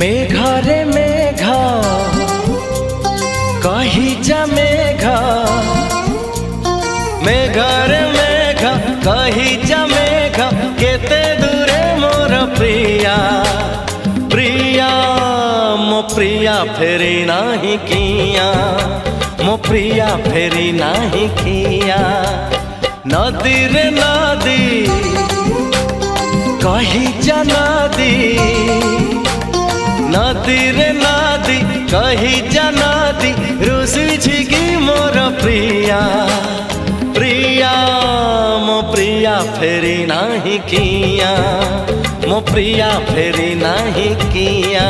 मेघरे मेघ कही जा मेघ, मेघरे मेघ कही जा मेघ, केते दूरे मोर प्रिया प्रिया मो प्रिया फेरी नाही किया, मो प्रिया फेरी नाही किया। नदी रे नदी कही जा नदी, नदी रे नदी कही जा नदी, रुसी छिगी मोर प्रिया प्रिया मो प्रिया फेरी नाही किया, मो प्रिया फेरी नाही किया।